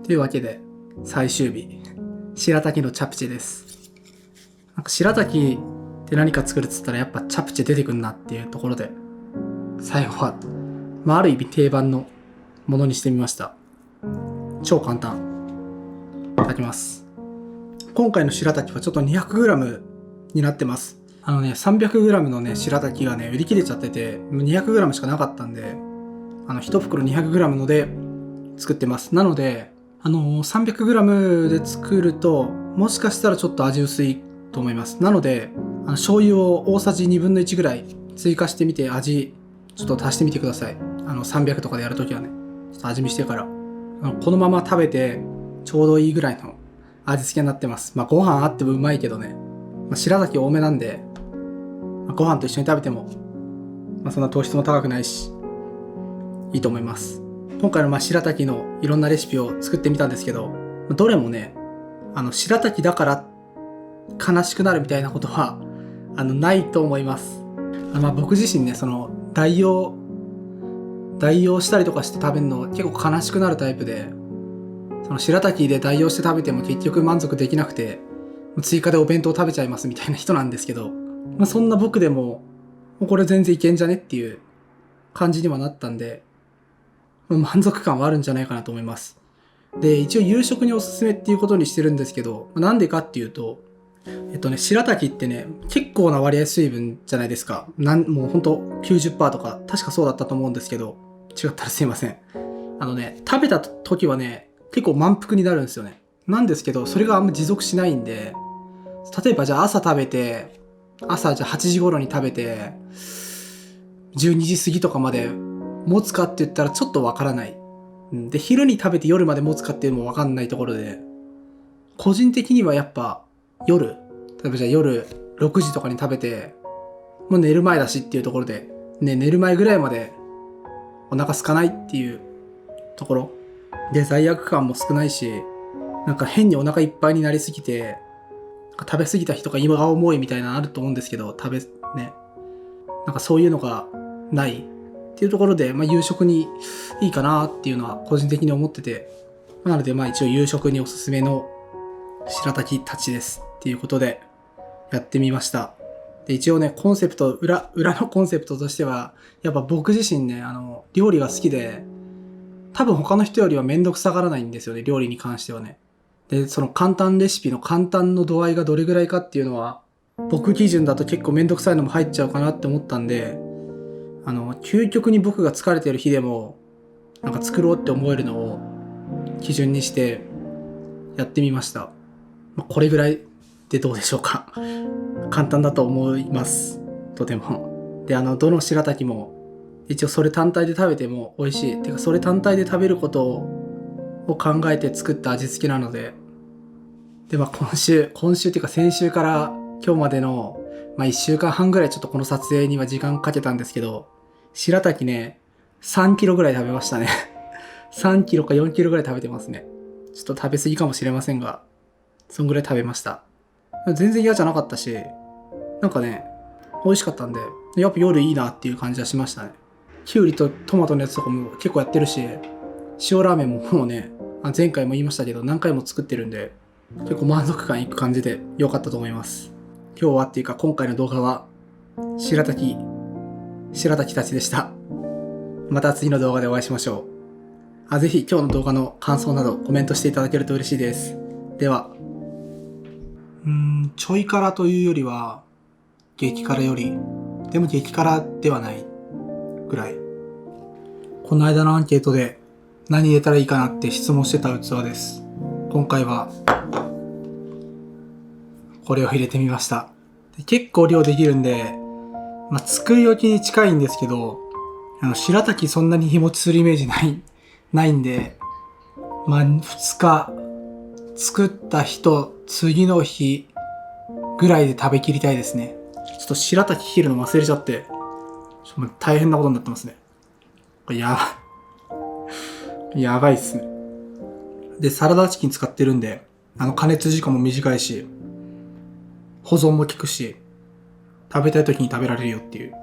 というわけで最終日、しらたきのチャプチェです。なんかしらたきって何か作るっつったらやっぱチャプチェ出てくんなっていうところで、最後は、ある意味定番のものにしてみました。超簡単。いただきます。今回のしらたきはちょっと 200g になってます。300g のねしらたきがね売り切れちゃってて 200g しかなかったんで、1袋 200g ので作ってます。なので300g で作るともしかしたらちょっと味薄いと思います。なので醤油を大さじ1/2ぐらい追加してみて味ちょっと足してみてください。300とかでやるときはね、ちょっと味見してからこのまま食べてちょうどいいぐらいの味付けになってます。ご飯あってもうまいけどね、しらたき多めなんで、ご飯と一緒に食べても、そんな糖質も高くないしいいと思います。今回のしらたきのいろんなレシピを作ってみたんですけど、どれもねしらたきだから悲しくなるみたいなことはないと思います。僕自身ね代用したりとかして食べるの結構悲しくなるタイプで、しらたきで代用して食べても結局満足できなくて追加でお弁当食べちゃいますみたいな人なんですけど、そんな僕でもこれ全然いけんじゃねっていう感じにはなったんで、満足感はあるんじゃないかなと思います。で、一応夕食におすすめっていうことにしてるんですけど、なんでかっていうとしらたきってね結構な割合水分じゃないですか。もうほんと 90% とか確かそうだったと思うんですけど、違ったらすいません。食べた時はね結構満腹になるんですよね。なんですけどそれがあんま持続しないんで、例えばじゃあ朝じゃあ8時頃に食べて12時過ぎとかまで持つかって言ったらちょっとわからない。で、昼に食べて夜まで持つかっていうのもわかんないところで、個人的にはやっぱ例えばじゃあ夜6時とかに食べてもう寝る前だしっていうところで、寝る前ぐらいまでお腹空かないっていうところで罪悪感も少ないし、変にお腹いっぱいになりすぎて食べ過ぎた日とか今が重いみたいなのあると思うんですけど、そういうのがないっていうところで、夕食にいいかなっていうのは個人的に思ってて、なので一応夕食におすすめのしらたきたちですっていうことでやってみました。で、一応ねコンセプト裏のコンセプトとしてはやっぱ僕自身ね料理が好きで、多分他の人よりはめんどくさがらないんですよね、料理に関してはね。で、その簡単レシピの簡単の度合いがどれぐらいかっていうのは僕基準だと結構めんどくさいのも入っちゃうかなって思ったんで、究極に僕が疲れてる日でも作ろうって思えるのを基準にしてやってみました。これぐらいでどうでしょうか。簡単だと思います、とても。で、どのしらたきも一応それ単体で食べても美味しい。てかそれ単体で食べることを考えて作った味付けなので、で、今週っていうか先週から今日までの1週間半ぐらいちょっとこの撮影には時間かけたんですけど、しらたきね3キロぐらい食べましたね。3キロか4キロぐらい食べてますね。ちょっと食べ過ぎかもしれませんが、そんぐらい食べました。全然嫌じゃなかったし、美味しかったんで、やっぱ夜いいなっていう感じはしましたね。きゅうりとトマトのやつとかも結構やってるし、塩ラーメンももうね、前回も言いましたけど何回も作ってるんで、結構満足感いく感じで良かったと思います。今日はっていうか今回の動画はしらたきたちでした。また次の動画でお会いしましょう。ぜひ今日の動画の感想などコメントしていただけると嬉しいです。では、ちょい辛というよりは激辛より、でも激辛ではないぐらい。この間のアンケートで何入れたらいいかなって質問してた器です。今回はこれを入れてみました。結構量できるんで、作り置きに近いんですけど、しらたきそんなに日持ちするイメージないんで、2日作った日と次の日ぐらいで食べきりたいですね。ちょっとしらたき切るの忘れちゃって、大変なことになってますね。これやばいっすね。で、サラダチキン使ってるんで、加熱時間も短いし、保存も効くし、食べたい時に食べられるよっていう。